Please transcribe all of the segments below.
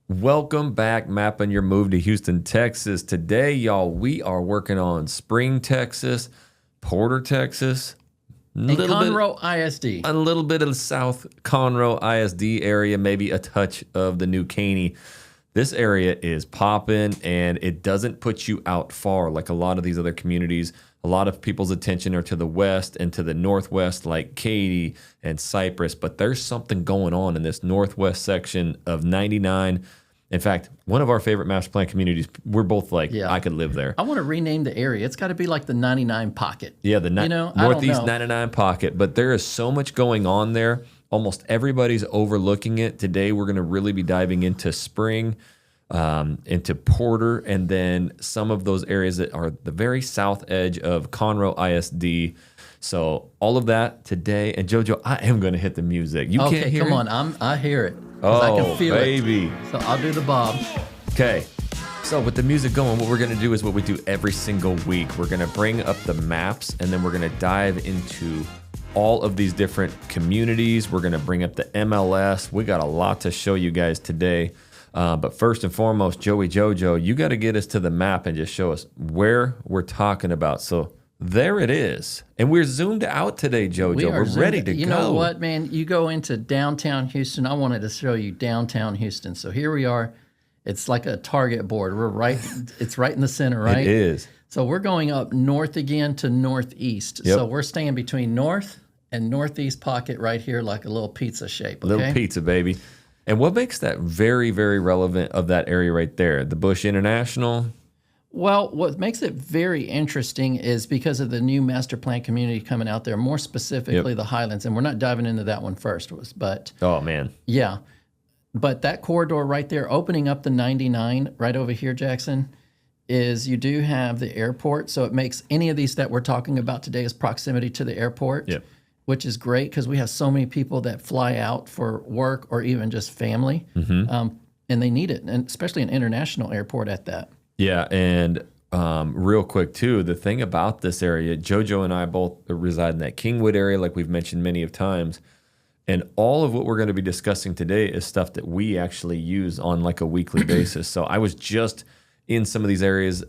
Welcome back, mapping your move to Houston, Texas. Today, y'all, we are working on Spring, Texas, Porter, Texas, and Conroe ISD. a little bit of South Conroe ISD area, maybe a touch of the New Caney. This area is popping, and it doesn't put you out far like a lot of these other communities. A lot of people's attention are to the west and to the northwest, like Katy and Cypress, but there's something going on in this northwest section of 99. In fact, one of our favorite master plan communities, we're both like, I could live there. I want to rename the area. It's got to be like the 99 pocket. Yeah, the Northeast 99 pocket, but there is so much going on there. Almost everybody's overlooking it. Today, we're going to really be diving into Spring, into Porter, and then some of those areas that are the very south edge of Conroe ISD. So all of that today. And JoJo, I am going to hit the music. You can't hear it? Come on. I hear it. Oh, I can feel baby. it. So I'll do the bob. Okay. So with the music going, what we're going to do is what we do every single week. We're going to bring up the maps, and then we're going to dive into all of these different communities. We're going to bring up the MLS. We got a lot to show you guys today. But first and foremost, Joey Jojo, you got to get us to the map and just show us where we're talking about. So there it is. And we're zoomed out today, Jojo. We're ready to go. You know what, man? You go into downtown Houston. I wanted to show you downtown Houston. So here we are. It's like a target board. We're right. It's right in the center, right? It is. So we're going up north again to northeast. Yep. So we're staying between north and northeast pocket right here, like a little pizza shape. Okay? Little pizza, baby. And what makes that very, very relevant of that area right there? The Bush International? Well, what makes it very interesting is because of the new master plan community coming out there, more specifically the Highlands. And we're not diving into that one first, but oh, man. Yeah. But that corridor right there, opening up the 99 right over here, Jackson, is you do have the airport. So it makes any of these that we're talking about today is proximity to the airport. Yep. Which is great because we have so many people that fly out for work or even just family, and they need it, and especially an international airport at that. Yeah, and real quick, too, the thing about this area, JoJo and I both reside in that Kingwood area, like we've mentioned many of times, and all of what we're going to be discussing today is stuff that we actually use on like a weekly basis. So I was just in some of these areas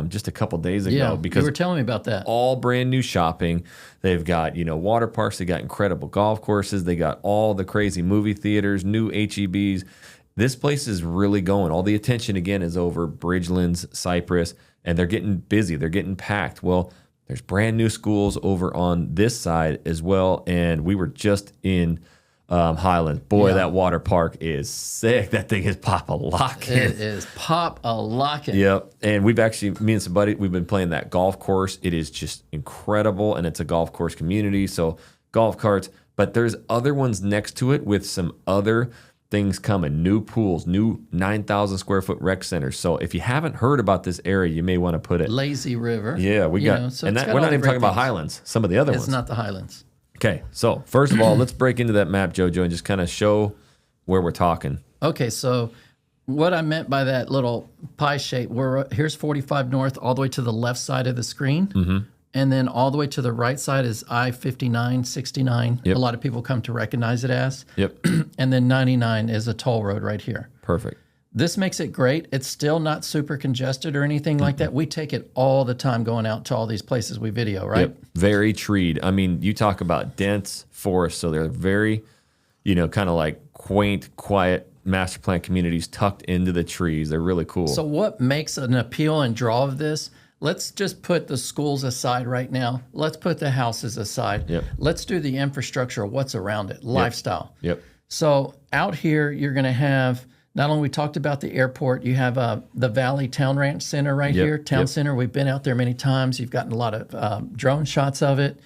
just a couple days ago because you were telling me about that. All brand new shopping. They've got, water parks. They got incredible golf courses. They got all the crazy movie theaters, new HEBs. This place is really going. All the attention, again, is over Bridgelands, Cypress, and they're getting busy. They're getting packed. Well, there's brand new schools over on this side as well, and we were just in Highlands. Boy, that water park is sick. That thing is pop-a-locking. It is pop-a-locking. Yep. And we've actually, me and somebody, we've been playing that golf course. It is just incredible, and it's a golf course community, so golf carts. But there's other ones next to it with some other things coming. New pools, new 9,000 square foot rec centers. So if you haven't heard about this area, you may want to put it. Lazy River. Yeah, we got, so and that, we're not even talking about Highlands, some of the other ones. It's not the Highlands. Okay, so first of all, let's break into that map, JoJo, and just kind of show where we're talking. Okay, so what I meant by that little pie shape, here's 45 North all the way to the left side of the screen, and then all the way to the right side is I-59, 69. Yep. A lot of people come to recognize it as. Yep. And then 99 is a toll road right here. Perfect. This makes it great. It's still not super congested or anything like that. We take it all the time going out to all these places we video, right? Yep. Very treed. I mean, you talk about dense forests, so they're very, kind of like quaint, quiet master plan communities tucked into the trees. They're really cool. So what makes an appeal and draw of this? Let's just put the schools aside right now. Let's put the houses aside. Yep. Let's do the infrastructure, what's around it, lifestyle. Yep. So out here, you're going to have, not only we talked about the airport, you have the Valley Town Ranch Center right here. Town Center, we've been out there many times. You've gotten a lot of drone shots of it.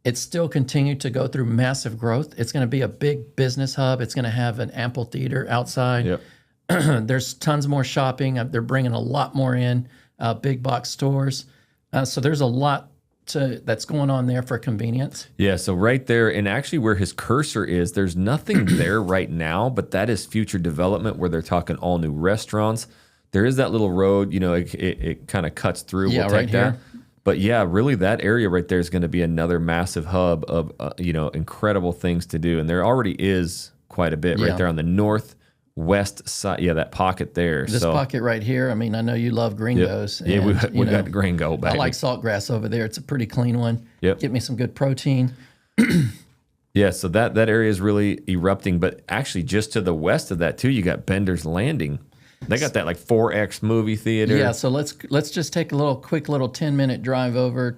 It's still continued to go through massive growth. It's going to be a big business hub. It's going to have an amphitheater outside. Yep. There's tons more shopping. They're bringing a lot more in, big box stores. So there's a lot that's going on there for convenience. Yeah, so right there, and actually where his cursor is, there's nothing there right now, but that is future development where they're talking all new restaurants. There is that little road, it kind of cuts through. Yeah, we'll take right that. here. But yeah, really that area right there is going to be another massive hub of, incredible things to do. And there already is quite a bit right there on the west side. Yeah, that pocket there. This pocket right here. I mean, I know you love gringos. Yeah, and, we got the gringo baby. I like saltgrass over there. It's a pretty clean one. Yep. Get me some good protein. Yeah, so that area is really erupting. But actually, just to the west of that too, you got Bender's Landing. They got that like 4X movie theater. Yeah, so let's just take a quick little 10-minute drive over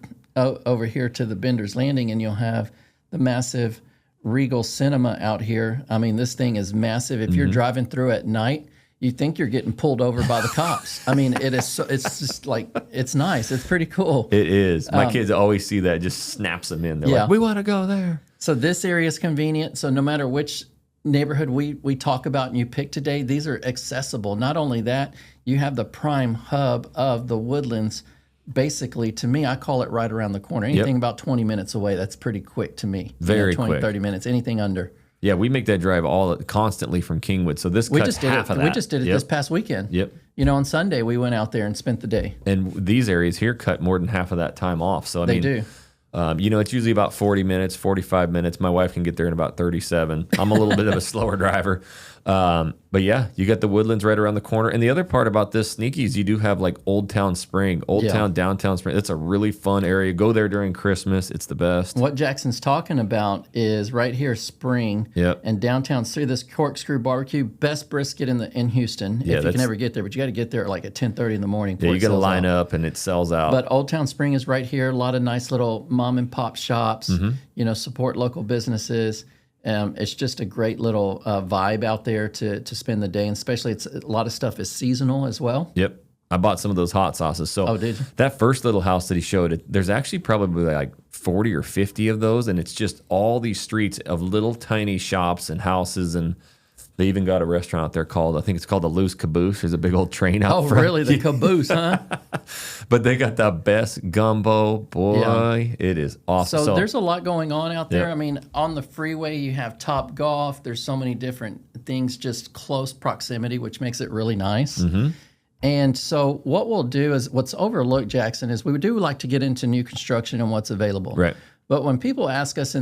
here to the Bender's Landing, and you'll have the massive Regal Cinema out here. I mean, this thing is massive. If you're driving through at night, you think you're getting pulled over by the cops. I mean, it's just like, it's nice. It's pretty cool. It is. My kids always see that, it just snaps them in. They're like, we want to go there. So this area is convenient. So no matter which neighborhood we talk about and you pick today, these are accessible. Not only that, you have the prime hub of the Woodlands. Basically, to me, I call it right around the corner. Anything about 20 minutes away, that's pretty quick to me. Very 20, quick. 30 minutes, anything under. Yeah, we make that drive constantly from Kingwood. So this cuts half of that. We just did it this past weekend. Yep. You know, on Sunday, we went out there and spent the day. And these areas here cut more than half of that time off. So I mean, do. You know, it's usually about 40 minutes, 45 minutes. My wife can get there in about 37. I'm a little bit of a slower driver. But yeah, you got the Woodlands right around the corner. And the other part about this sneaky is you do have like Old Town Spring, Downtown Spring. It's a really fun area. Go there during Christmas. It's the best. What Jackson's talking about is right here, Spring and downtown. See this corkscrew barbecue, best brisket in Houston, if you can ever get there. But you got to get there at like at 10:30 in the morning. Yeah, you got to line up and it sells out. But Old Town Spring is right here. A lot of nice little mom and pop shops. You know, support local businesses. It's just a great little vibe out there to spend the day, and especially a lot of stuff is seasonal as well. Yep. I bought some of those hot sauces. So did you? That first little house that he showed, there's actually probably like 40 or 50 of those, and it's just all these streets of little tiny shops and houses, and they even got a restaurant out there called, I think it's called the Loose Caboose. There's a big old train out front. Oh, really? The caboose, huh? But they got the best gumbo. Boy, it is awesome. So there's a lot going on out there. I mean, on the freeway, you have Top Golf. There's so many different things, just close proximity, which makes it really nice. And so what we'll do is, what's overlooked, Jackson, is we do like to get into new construction and what's available. Right. But when people ask us,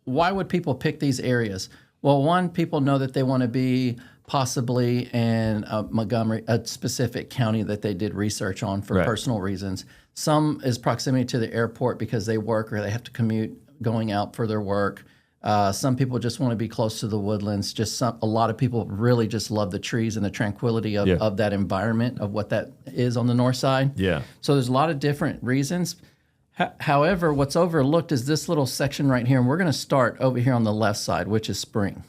why would people pick these areas? Well, one, people know that they want to be possibly in Montgomery, a specific county that they did research on for personal reasons. Some is proximity to the airport because they work or they have to commute going out for their work. Some people just want to be close to the Woodlands. A lot of people really just love the trees and the tranquility of that environment, of what that is on the north side. Yeah. So there's a lot of different reasons. However, what's overlooked is this little section right here, and we're going to start over here on the left side, which is Spring.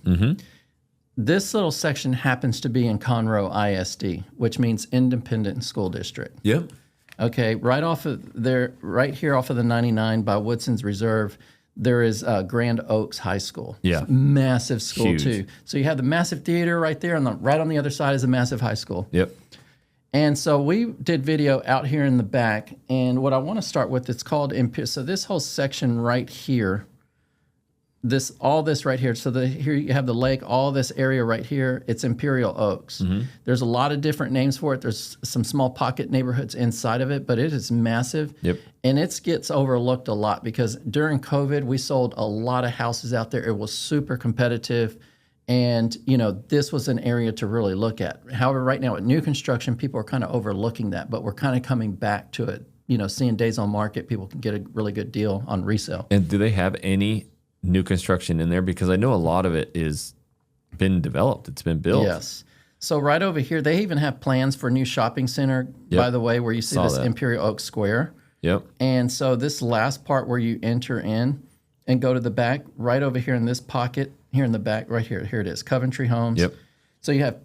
This little section happens to be in Conroe ISD, which means Independent School District. Yep. Okay, right off of there, right here off of the 99 by Woodsons Reserve, there is Grand Oaks High School. Yeah. It's a massive school Huge. too. So you have the massive theater right there, and right on the other side is a massive high school. Yep. And so we did video out here in the back, and what I want to start with, it's called Imperial. So this whole section right here, all this right here. So here you have the lake, all this area right here. It's Imperial Oaks. There's a lot of different names for it. There's some small pocket neighborhoods inside of it, but it is massive. Yep. And it gets overlooked a lot because during COVID, we sold a lot of houses out there. It was super competitive. And, you know, this was an area to really look at. However, right now with new construction, people are kind of overlooking that, but we're kind of coming back to it. You know, seeing days on market, people can get a really good deal on resale. And do they have any new construction in there? Because I know a lot of it is been developed. It's been built. Yes. So right over here, they even have plans for a new shopping center, by the way, where you see this Imperial Oaks Square. Yep. And so this last part where you enter in and go to the back, right over here in this pocket, here in the back, right here it is, Coventry Homes. Yep. So you have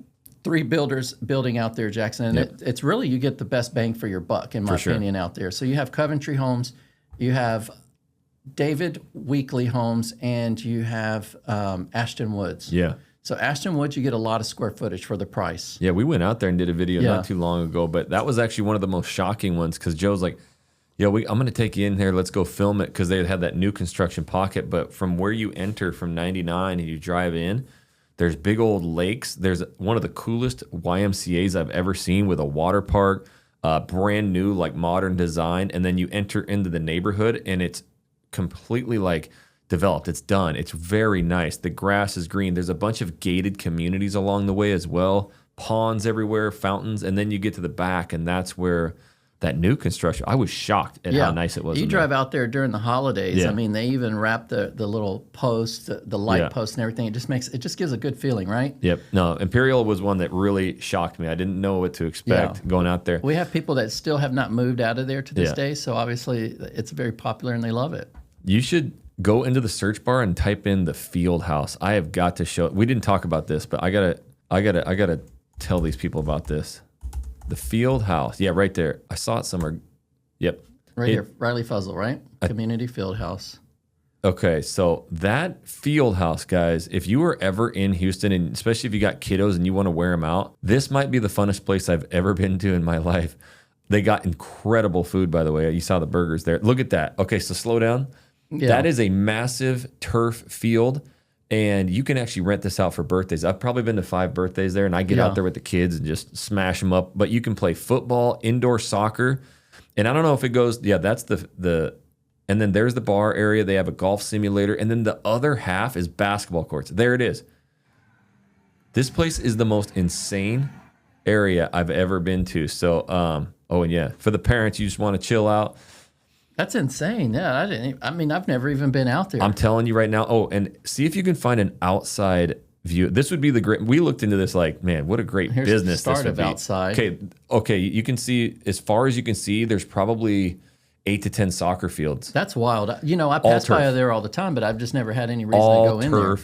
3 builders building out there, Jackson, and it's really, you get the best bang for your buck, in my opinion, out there. So you have Coventry Homes, you have David Weekly Homes, and you have Ashton Woods. Yeah. So Ashton Woods, you get a lot of square footage for the price. Yeah, we went out there and did a video not too long ago, but that was actually one of the most shocking ones because Joe's like, I'm going to take you in there. Let's go film it, because they had that new construction pocket. But from where you enter from 99 and you drive in, there's big old lakes. There's one of the coolest YMCAs I've ever seen with a water park, brand new, like modern design. And then you enter into the neighborhood and it's completely like developed. It's done. It's very nice. The grass is green. There's a bunch of gated communities along the way as well. Ponds everywhere, fountains, and then you get to the back, and that's where that new construction. I was shocked at how nice it was. You drive out there during the holidays. Yeah. I mean, they even wrap the little posts, the light posts, and everything. It just gives a good feeling, right? Yep. No, Imperial was one that really shocked me. I didn't know what to expect going out there. We have people that still have not moved out of there to this day, so obviously it's very popular and they love it. You should go into the search bar and type in the Field House. I have got to show. We didn't talk about this, but I gotta tell these people about this. The Field House. Yeah, right there. I saw it somewhere. Yep. Right here, Riley Fuzzle, right? Community Field House. Okay, so that Field House, guys, if you were ever in Houston, and especially if you got kiddos and you want to wear them out, this might be the funnest place I've ever been to in my life. They got incredible food, by the way. You saw the burgers there. Look at that. Okay, so slow down. Yeah. That is a massive turf field. And you can actually rent this out for birthdays. I've probably been to 5 birthdays there, and I get out there with the kids and just smash them up. But you can play football, indoor soccer, and I don't know if it goes. Yeah, that's the. And then there's the bar area. They have a golf simulator, and then the other half is basketball courts. There it is. This place is the most insane area I've ever been to. So, and yeah, for the parents, you just want to chill out. That's insane. Yeah, I've never even been out there. I'm telling you right now. Oh, and see if you can find an outside view. This would be the great. We looked into this like, man, what a great business this would be. Outside. Okay. You can see as far as you can see. There's probably 8 to 10 soccer fields. That's wild. I pass by there all the time, but I've just never had any reason to go in there.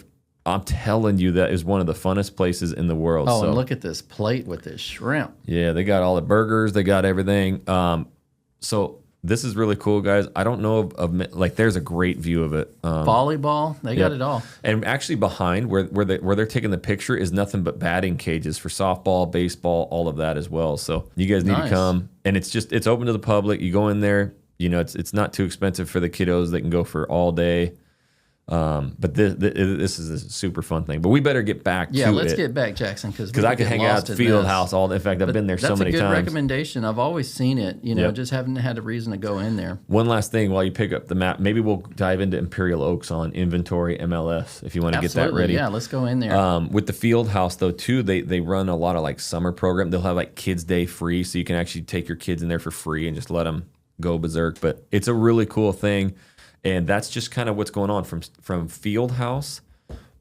I'm telling you, that is one of the funnest places in the world. Oh, and look at this plate with this shrimp. Yeah, they got all the burgers. They got everything. So. This is really cool, guys. I don't know of like. There's a great view of it. Volleyball, they got it all. And actually, behind where they're taking the picture is nothing but batting cages for softball, baseball, all of that as well. So you guys need to come, and it's open to the public. You go in there. It's not too expensive for the kiddos. They can go for all day. But this is a super fun thing. But we better get back to it. Yeah, let's get back, Jackson, because I can hang out at the Field House all day. In fact, I've been there so many times. That's a good recommendation. I've always seen it, just haven't had a reason to go in there. One last thing while you pick up the map, maybe we'll dive into Imperial Oaks on Inventory MLS if you want to get that ready. Yeah, let's go in there. With the Field House, though, too, they run a lot of like summer program. They'll have like Kids Day free, so you can actually take your kids in there for free and just let them go berserk. But it's a really cool thing. And that's just kind of what's going on from Field House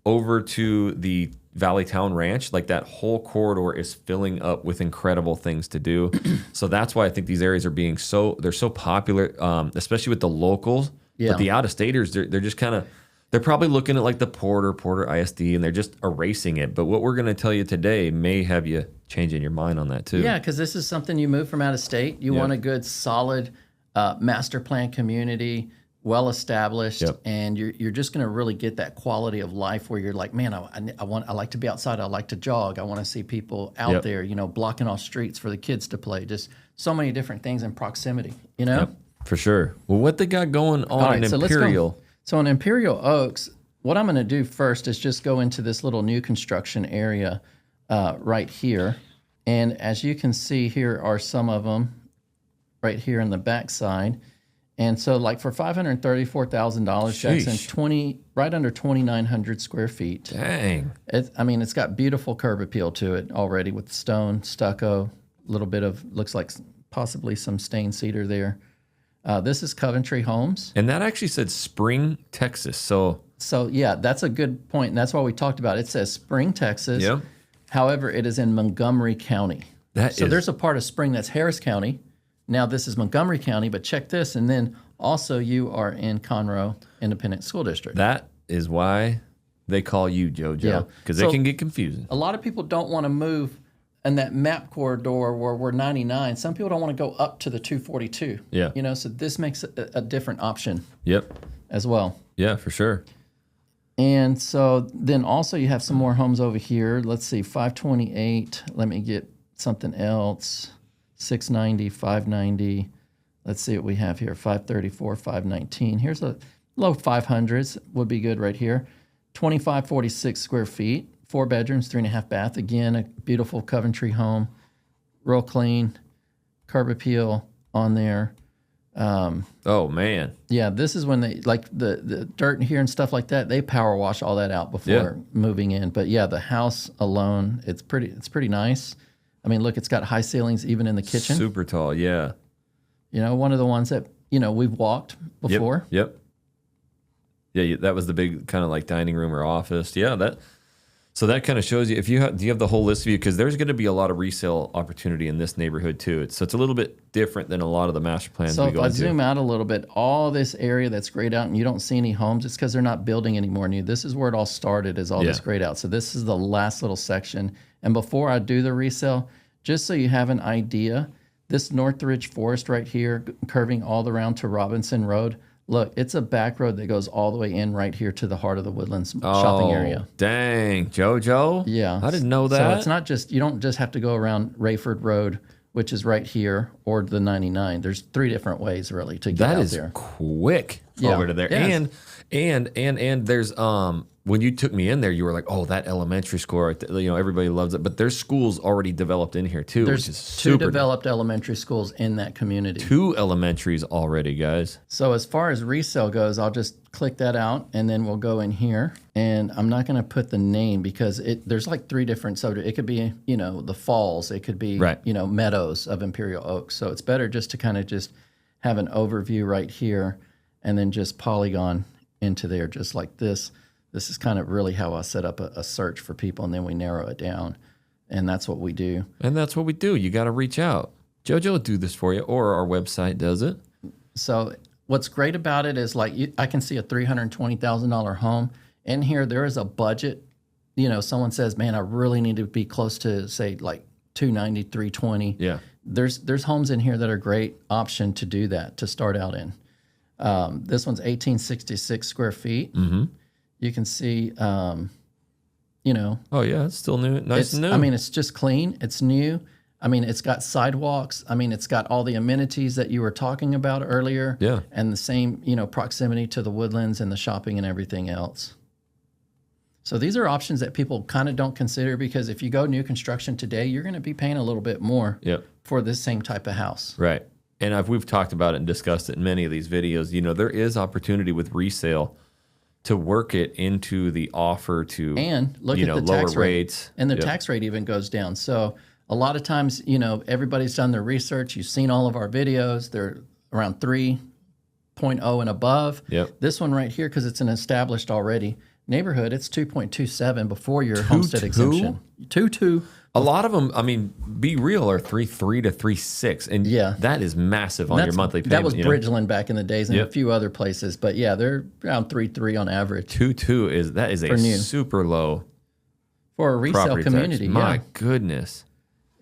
over to the Valley Town Ranch. Like that whole corridor is filling up with incredible things to do. So that's why I think these areas are they're so popular, especially with the locals. Yeah. But the out-of-staters, they're just kind of, they're probably looking at like the Porter ISD, and they're just erasing it. But what we're going to tell you today may have you changing your mind on that too. Yeah, because this is something you move from out of state. You want a good, solid master plan community, well established, and you're just going to really get that quality of life where you're like, man, I like to be outside. I like to jog. I want to see people out there, blocking off streets for the kids to play. Just so many different things in proximity, Yep, for sure. Well, what they got going on in Imperial? So in Imperial Oaks, what I'm going to do first is just go into this little new construction area right here. And as you can see, here are some of them right here in the backside. And so, like for $534,000, Jackson, right under 2,900 square feet. Dang! It's got beautiful curb appeal to it already with stone, stucco, a little bit of looks like possibly some stained cedar there. This is Coventry Homes, and that actually said Spring, Texas. So yeah, that's a good point, and that's why we talked about it. It says Spring, Texas. Yep. However, it is in Montgomery County. There's a part of Spring that's Harris County. Now this is Montgomery County, but check this, and then also you are in Conroe Independent School District. That is why they call you JoJo, because it can get confusing. A lot of people don't want to move in that map corridor where we're 99. Some people don't want to go up to the 242. Yeah. So this makes a different option. Yep. As well. Yeah, for sure. And so then also you have some more homes over here. Let's see, 528. Let me get something else. 690, 590. Let's see what we have here. 534, 519. Here's a low 500s would be good right here. 2546 square feet, 4 bedrooms, 3.5 bath. Again, a beautiful Coventry home, real clean, curb appeal on there. Oh man. Yeah, this is when they like the dirt in here and stuff like that. They power wash all that out before moving in. But yeah, the house alone, it's pretty nice. I mean, look, it's got high ceilings even in the kitchen. Super tall. Yeah. You know, one of the ones that we've walked before. Yep. Yeah, that was the big kind of like dining room or office. Yeah, so that kind of shows you do you have the whole list view, because there's going to be a lot of resale opportunity in this neighborhood too. So it's a little bit different than a lot of the master plans So we if go I into. zoom out a little bit, all this area that's grayed out and you don't see any homes, it's because they're not building anymore new. This is where it all started, is all this grayed out. So this is the last little section. And before I do the resale, just so you have an idea, this Northridge Forest right here, curving all around to Robinson Road, look, it's a back road that goes all the way in right here to the heart of the Woodlands shopping area. Dang, JoJo. Yeah. I didn't know that. So it's not just, you don't just have to go around Rayford Road, which is right here, or the 99. There's 3 different ways really to get out there. That is quick over to there. Yes. And there's when you took me in there, you were like, oh, that elementary school, everybody loves it. But there's schools already developed in here too, There's which is 2 super. developed elementary schools in that community. 2 elementaries already, guys. So as far as resale goes, I'll just click that out and then we'll go in here. And I'm not going to put the name because there's like 3 different subjects. It could be, the Falls. It could be, Meadows of Imperial Oaks. So it's better just to kind of just have an overview right here and then just polygon into there just like this. This is kind of really how I set up a search for people, and then we narrow it down. And that's what we do. And that's what we do. You got to reach out. JoJo will do this for you, or our website does it. So what's great about it is I can see a $320,000 home. In here, there is a budget. Someone says, man, I really need to be close to, say, like 290, 320. Yeah. There's homes in here that are a great option to do that, to start out in. This one's 1866 square feet. Mm-hmm. You can see, Oh, yeah, it's still new. Nice and new. I mean, it's just clean. It's new. I mean, it's got sidewalks. I mean, it's got all the amenities that you were talking about earlier. Yeah. And the same, proximity to the Woodlands and the shopping and everything else. So these are options that people kind of don't consider, because if you go new construction today, you're going to be paying a little bit more for this same type of house. Right. And we've talked about it and discussed it in many of these videos. There is opportunity with resale to work it into the offer to, and look at the lower tax rate. rates. And the tax rate even goes down. So a lot of times, everybody's done their research. You've seen all of our videos. They're around 3.0 and above. Yep. This one right here, because it's an established already neighborhood, it's 2.27 before your homestead exemption. 2.2. A lot of them, I mean, be real, are 3.3 to 3.6, and that is massive on your monthly payment. That was Bridgeland back in the days, and a few other places, but yeah, they're around 3.3 on average. 2.2 is a super low for a resale community. My goodness,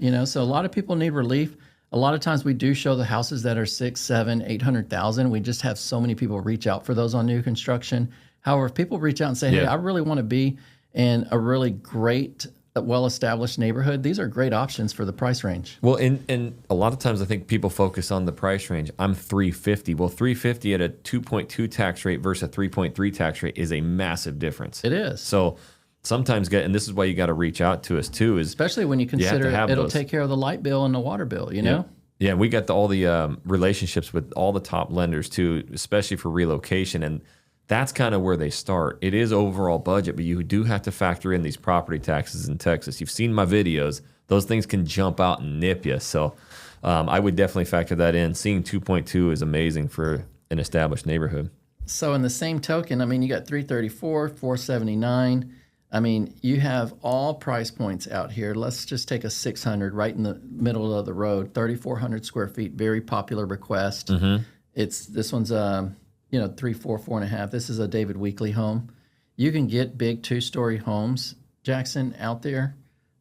so a lot of people need relief. A lot of times we do show the houses that are 6, 7, 800,000. We just have so many people reach out for those on new construction. However, if people reach out and say, "Hey, I really want to be in a really great, well-established neighborhood," these are great options for the price range. Well, and a lot of times I think people focus on the price range. I'm $350. Well, $350 at a 2.2 tax rate versus a 3.3 tax rate is a massive difference. It is. So sometimes and this is why you got to reach out to us too, is especially when you consider it'll take care of the light bill and the water bill, know? Yeah, we got all the relationships with all the top lenders too, especially for relocation, and that's kind of where they start. It is overall budget, but you do have to factor in these property taxes in Texas. You've seen my videos. Those things can jump out and nip you. So I would definitely factor that in. Seeing 2.2 is amazing for an established neighborhood. So in the same token, I mean, you got 334, 479. I mean, you have all price points out here. Let's just take a 600 right in the middle of the road, 3,400 square feet, very popular request. Mm-hmm. This one's 3, 4, 4.5. This is a David Weekley home. You can get big 2-story homes, Jackson, out there.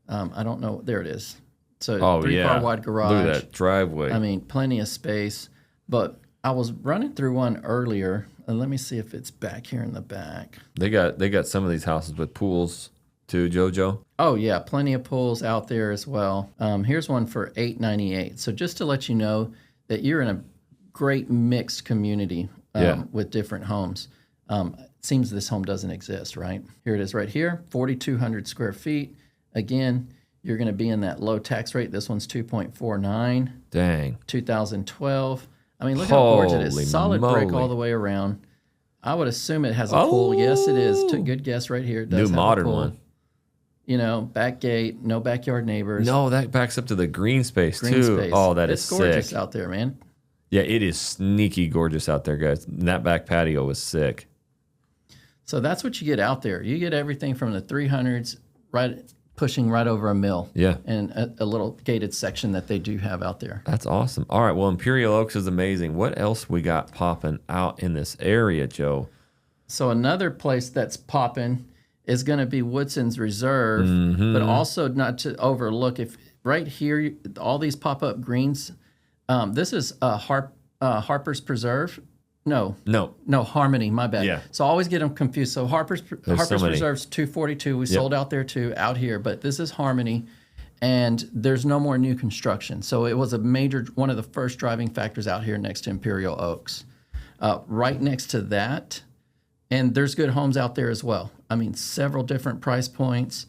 I don't know. There it is. So 3-car wide garage. Look at that driveway. I mean, plenty of space. But I was running through one earlier, and let me see if it's back here in the back. They got some of these houses with pools too, JoJo. Oh yeah, plenty of pools out there as well. Here's one for $898. So just to let you know that you're in a great mixed community. With different homes. It seems this home doesn't exist, right? Here it is right here, 4,200 square feet. Again, you're going to be in that low tax rate. This one's 2.49. Dang. 2012. I mean, look how gorgeous it Holy is. Solid brick moly. all the way around. I would assume it has a pool. Yes, it is. Good guess right here. It does New have modern a pool. one. You know, back gate, no backyard neighbors. No, that backs up to the green space Green too. space. Oh, that it's is gorgeous sick. out there, man. Yeah, it is sneaky gorgeous out there, guys. And that back patio was sick. So that's what you get out there. You get everything from the 300s, pushing right over a mill. Yeah. And a little gated section that they do have out there. That's awesome. All right, well, Imperial Oaks is amazing. What else we got popping out in this area, Joe? So another place that's popping is going to be Woodsons Reserve, but also not to overlook, if right here, all these pop-up greens, this is Harper's Preserve. No, Harmony. My bad. Yeah. So I always get them confused. So Harper's so many. Preserve's 242. We sold out there too, out here, but this is Harmony, and there's no more new construction. So it was one of the first driving factors out here next to Imperial Oaks. Right next to that, and there's good homes out there as well. I mean, several different price points.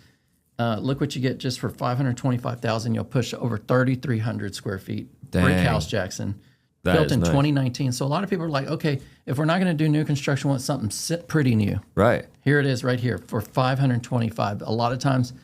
Look what you get just for $525,000. You'll push over 3,300 square feet. Dang. Brick house, Jackson. That Built is in nice. 2019. So a lot of people are like, okay, if we're not going to do new construction, we want something pretty new. Right. Here it is right here for $525,000. A lot of times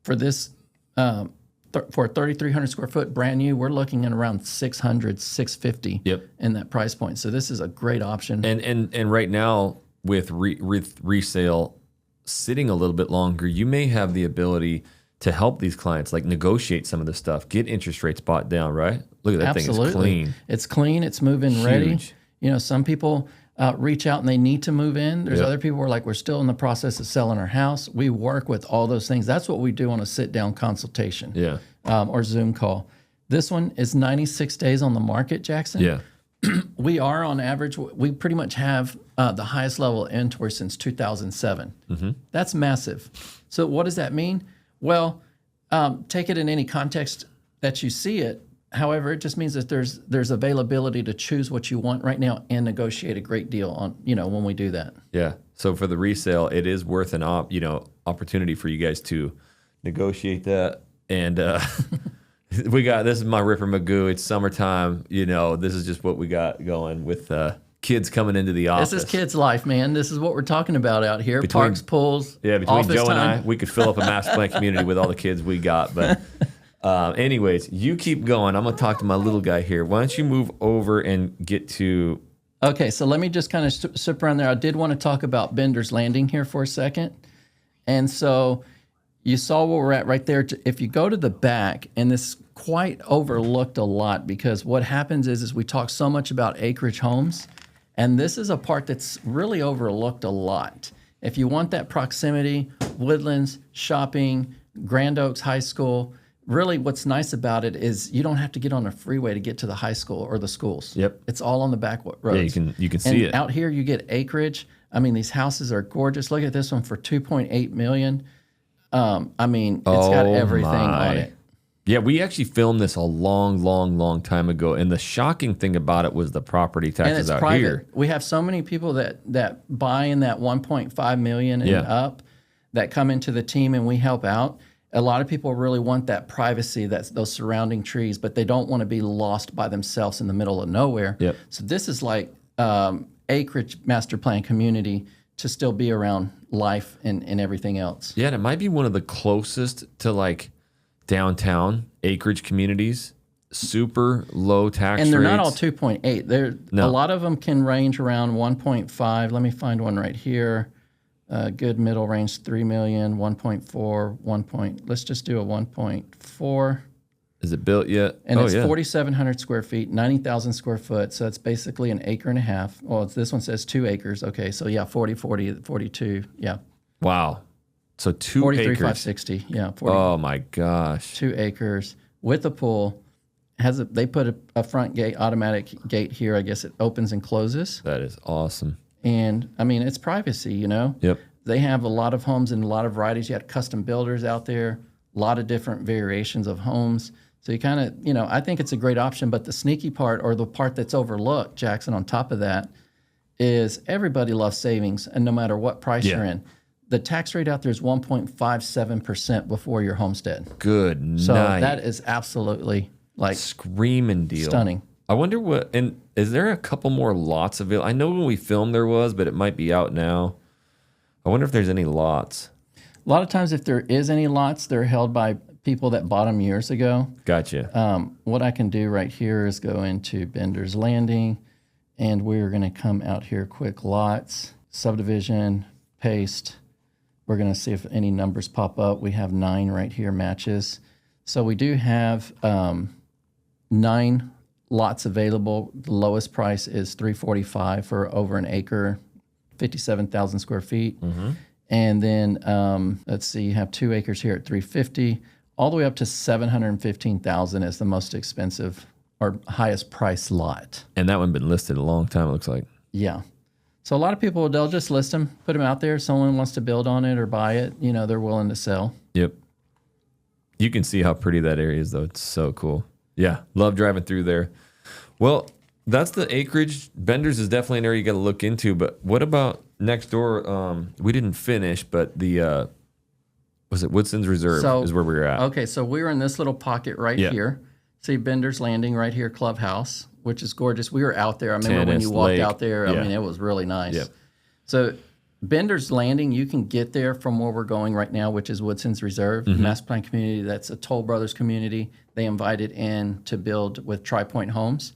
for this, for 3,300 square foot brand new, we're looking at around 600, 650 in that price point. So this is a great option. And right now with resale sitting a little bit longer, you may have the ability to help these clients, like negotiate some of this stuff, get interest rates bought down, right? Look at that thing, it's clean. It's clean, it's move-in ready. Huge. You know, some people reach out and they need to move in. There's other people who are like, we're still in the process of selling our house. We work with all those things. That's what we do on a sit-down consultation or Zoom call. This one is 96 days on the market, Jackson. Yeah. We are on average, we pretty much have the highest level of inventory since 2007. That's massive. So what does that mean? Well, take it in any context that you see it. However, it just means that there's availability to choose what you want right now and negotiate a great deal on, when we do that. Yeah. So for the resale, it is worth an opportunity for you guys to negotiate that. And this is my Ripper Magoo. It's summertime. This is just what we got going with kids coming into the office. This is kids' life, man. This is what we're talking about out here. Parks, pools. Yeah, between office Joe time. and I, we could fill up a master plan community with all the kids we got. But anyways, you keep going. I'm going to talk to my little guy here. Why don't you move over and get to... Okay, so let me just kind of slip around there. I did want to talk about Bender's Landing here for a second. And so you saw where we're at right there. If you go to the back, and this quite overlooked a lot, because what happens is we talk so much about acreage homes, and this is a part that's really overlooked a lot. If you want that proximity, Woodlands, shopping, Grand Oaks High School, really what's nice about it is you don't have to get on a freeway to get to the high school or the schools. Yep. It's all on the back roads. Yeah, you can see it. Out here you get acreage. I mean, these houses are gorgeous. Look at this one for $2.8 million. I mean, it's got everything on it. Yeah, we actually filmed this a long time ago, and the shocking thing about it was the property taxes And it's out private. here. We have so many people that buy in that 1.5 million and up that come into the team, and we help out. A lot of people really want that privacy, those surrounding trees, but they don't want to be lost by themselves in the middle of nowhere. Yep. So this is like acreage master plan community to still be around life and everything else. Yeah, and it might be one of the closest to like downtown acreage communities. Super low tax rates. And they're not all 2.8. A lot of them can range around 1.5. Let me find one right here. Good middle range, 3 million, 1.4, let's just do a 1.4. Is it built yet? And it's 4,700 square feet, 90,000 square foot. So that's basically an acre and a half. Well, this one says 2 acres. Okay, so 40, 42. Yeah. Wow. So 2 43, acres. 560. Yeah. 40, Oh my gosh. 2 acres with a pool. They put a front gate, automatic gate here. I guess it opens and closes. That is awesome. And I mean, it's privacy, Yep. They have a lot of homes and a lot of varieties. You have custom builders out there, a lot of different variations of homes. So you kind of, I think it's a great option. But the sneaky part, or the part that's overlooked, Jackson, on top of that, is everybody loves savings. And no matter what price you're in, the tax rate out there is 1.57% before your homestead. Good So night. that is absolutely like screaming deal. stunning. I wonder what, and is there a couple more lots available? I know when we filmed there was, but it might be out now. I wonder if there's any lots. A lot of times, if there is any lots, they're held by people that bought them years ago. Gotcha. What I can do right here is go into Bender's Landing, and we're going to come out here, quick lots, subdivision, paste. We're going to see if any numbers pop up. We have 9 right here, matches. So we do have 9 lots available. The lowest price is $345 for over an acre, 57,000 square feet. Mm-hmm. And then let's see, you have 2 acres here at $350, all the way up to $715,000 is the most expensive or highest price lot. And that one been listed a long time, it looks like. Yeah. So a lot of people, they'll just list them, put them out there. If someone wants to build on it or buy it, you know, they're willing to sell. Yep. You can see how pretty that area is, though. It's so cool. Yeah, love driving through there. Well, that's the acreage. Bender's is definitely an area you got to look into. But what about next door? We didn't finish, but the was it Woodsons Reserve is where we were at. Okay, so we were in this little pocket right here. See Bender's Landing right here, clubhouse, which is gorgeous. We were out there. I remember when you walked out there. I mean, it was really nice. Yep. So Bender's Landing, you can get there from where we're going right now, which is Woodsons Reserve, Master Plan community. That's a Toll Brothers community. They invited in to build with Tri-Point Homes.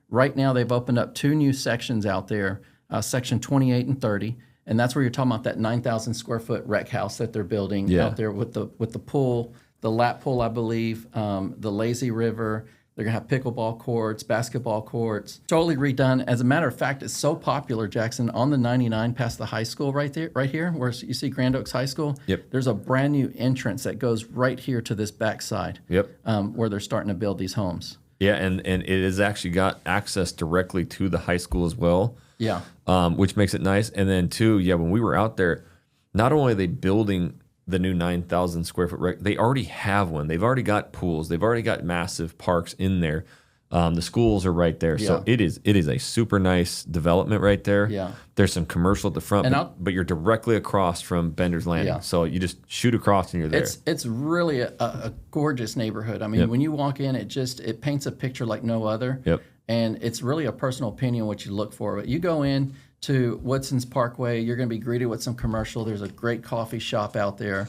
Right now, they've opened up 2 new sections out there, section 28 and 30, and that's where you're talking about that 9,000 square foot rec house that they're building out there with the pool, the lap pool, I believe, the lazy river. They're gonna have pickleball courts, basketball courts, totally redone. As a matter of fact, it's so popular, Jackson, on the 99 past the high school right here, where you see Grand Oaks High School. Yep. There's a brand new entrance that goes right here to this backside. Yep. Where they're starting to build these homes. Yeah, and it has actually got access directly to the high school as well. Yeah. Which makes it nice. And then too, when we were out there, not only are they building the new 9,000 square foot they already have one. They've already got pools. They've already got massive parks in there. The schools are right there. So it is a super nice development right there. Yeah. There's some commercial at the front, but you're directly across from Bender's Landing. Yeah. So you just shoot across and you're there. It's really a gorgeous neighborhood. I mean, when you walk in, it paints a picture like no other. Yep. And it's really a personal opinion what you look for. But you go in to Woodsons Parkway, you're going to be greeted with some commercial. There's a great coffee shop out there.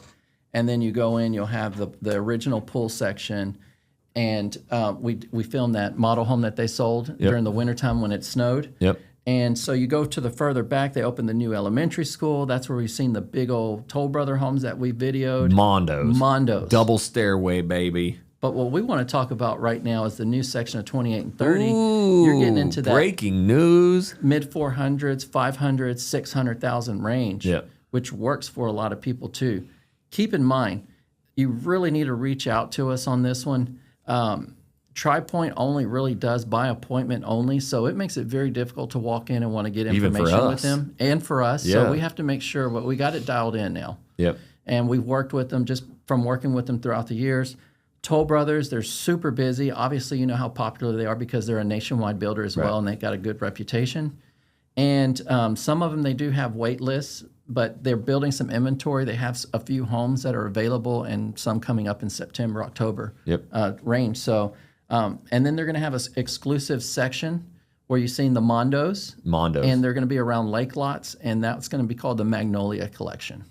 And then you go in, you'll have the original pool section. And we filmed that model home that they sold during the wintertime when it snowed. Yep. And so you go to the further back, they opened the new elementary school. That's where we've seen the big old Toll Brother homes that we videoed. Mondos. Double stairway, baby. But what we want to talk about right now is the new section of 28 and 30. You're getting into that breaking news. Mid 400s, 500s, 600,000 range, which works for a lot of people too. Keep in mind, you really need to reach out to us on this one. Tri-Point only really does by appointment only, so it makes it very difficult to walk in and want to get information with them and for us. So we have to make sure, but we got it dialed in now. Yep. And we've worked with them just from working with them throughout the years. Toll Brothers, they're super busy. Obviously, you know how popular they are because they're a nationwide builder as well, and they've got a good reputation. And some of them, they do have wait lists, but they're building some inventory. They have a few homes that are available and some coming up in September, October range. So, and then they're going to have an exclusive section where you've seen the Mondos. And they're going to be around lake lots, and that's going to be called the Magnolia Collection.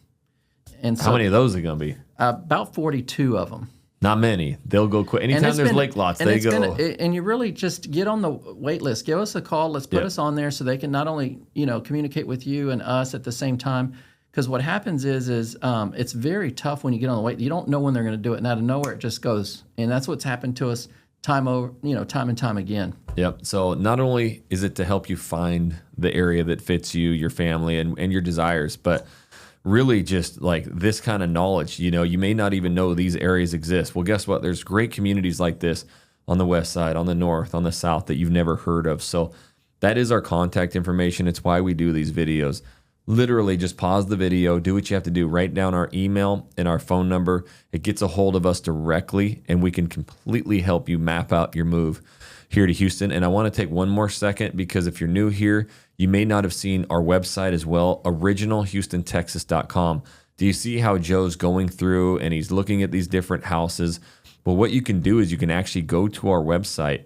And so, how many of those are going to be? About 42 of them. Not many. They'll go quick. Anytime there's lake lots, they go. And you really just get on the wait list. Give us a call. Let's put us on there so they can not only communicate with you and us at the same time. Because what happens is it's very tough when you get on the wait. You don't know when they're going to do it, and out of nowhere it just goes. And that's what's happened to us time and time again. Yep. So not only is it to help you find the area that fits you, your family, and your desires, but really just like this kind of knowledge. You may not even know these areas exist. Well, guess what? There's great communities like this on the west side, on the north, on the south that you've never heard of. So that is our contact information. It's why we do these videos. Literally just pause the video, do what you have to do, write down our email and our phone number. It gets a hold of us directly, and we can completely help you map out your move here to Houston. And I want to take one more second, because if you're new here, you may not have seen our website as well, originalhoustontexas.com. Do you see how Joe's going through and he's looking at these different houses? Well, what you can do is you can actually go to our website,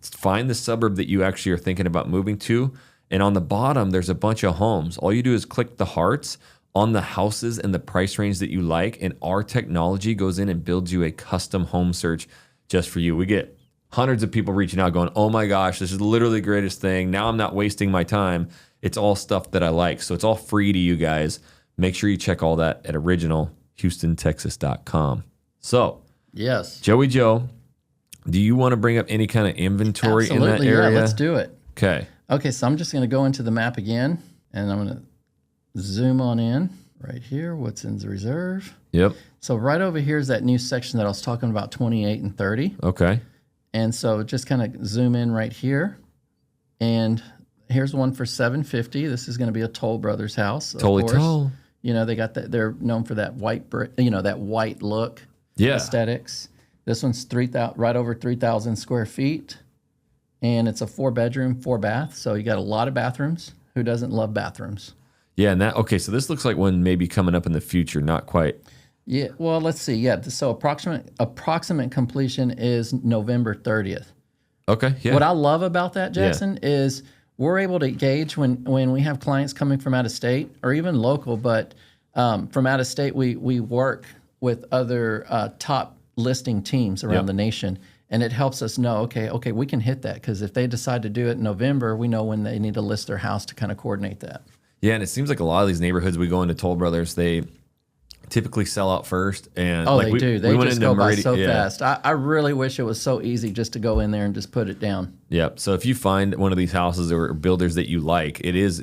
find the suburb that you actually are thinking about moving to. And on the bottom, there's a bunch of homes. All you do is click the hearts on the houses and the price range that you like. And our technology goes in and builds you a custom home search just for you. We get hundreds of people reaching out going, oh my gosh, this is literally the greatest thing. Now I'm not wasting my time. It's all stuff that I like. So it's all free to you guys. Make sure you check all that at originalhoustontexas.com. So, yes, Joey Joe, do you want to bring up any kind of inventory in that area? Yeah, let's do it. Okay. Okay, so I'm just going to go into the map again, and I'm going to zoom on in right here, Woodsons Reserve. Yep. So right over here is that new section that I was talking about, 28 and 30. Okay. And so just kind of zoom in right here, and here's one for $750. This is going to be a Toll Brothers house. Totally Toll. You know, they got that. They're known for that white brick, you know, that white look. Yeah. Aesthetics. This one's right over 3,000 square feet, and it's a 4-bedroom, 4-bath. So you got a lot of bathrooms. Who doesn't love bathrooms? Yeah, and okay, so this looks like one maybe coming up in the future, not quite. Yeah, well, let's see. Yeah, so approximate completion is November 30th. Okay, yeah. What I love about that, Jackson, is we're able to gauge when we have clients coming from out of state or even local, but from out of state, we work with other top listing teams around the nation, and it helps us know, okay, we can hit that, because if they decide to do it in November, we know when they need to list their house to kind of coordinate that. Yeah, and it seems like a lot of these neighborhoods we go into Toll Brothers, they typically sell out first. And they do. They just go by so fast. I really wish it was so easy just to go in there and just put it down. Yep. So if you find one of these houses or builders that you like, it is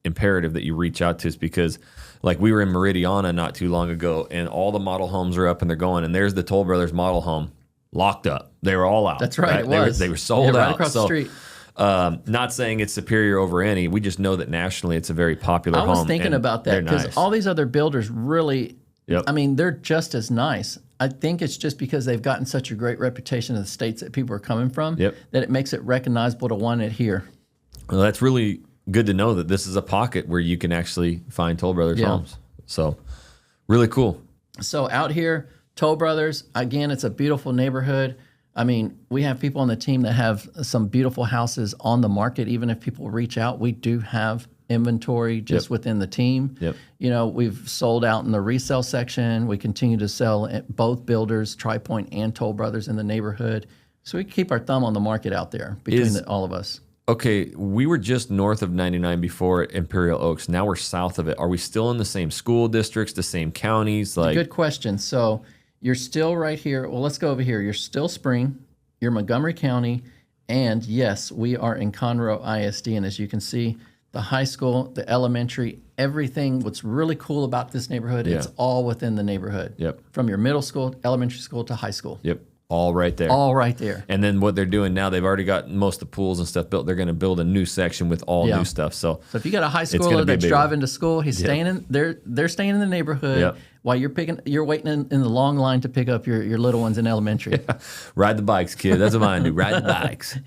imperative that you reach out to us, because like we were in Meridiana not too long ago, and all the model homes are up and they're going, and there's the Toll Brothers model home locked up. They were all out. That's right. It was. They were sold right out. across the street. Not saying it's superior over any. We just know that nationally it's a very popular home. I was thinking about that because all these other builders really, I mean, they're just as nice. I think it's just because they've gotten such a great reputation in the states that people are coming from that it makes it recognizable to want it here. Well, that's really good to know that this is a pocket where you can actually find Toll Brothers homes. So really cool. So out here, Toll Brothers, again, it's a beautiful neighborhood. I mean, we have people on the team that have some beautiful houses on the market. Even if people reach out, we do have inventory just within the team. You know, we've sold out in the resale section. We continue to sell at both builders, Tri-Point and Toll Brothers in the neighborhood. So we keep our thumb on the market out there between all of us. Okay, we were just north of 99 before at Imperial Oaks. Now we're south of it. Are we still in the same school districts, the same counties? Good question. So you're still right here. Well, let's go over here. You're still Spring. You're Montgomery County. And yes, we are in Conroe ISD. And as you can see, the high school, the elementary, everything. What's really cool about this neighborhood, it's all within the neighborhood. From your middle school, elementary school to high school. All right there. All right there. And then what they're doing now, they've already got most of the pools and stuff built. They're going to build a new section with all new stuff. So if you got a high schooler that's driving to school, he's staying in. They're staying in the neighborhood while you're waiting in the long line to pick up your little ones in elementary. Ride the bikes, kid. That's what I do. Ride the bikes.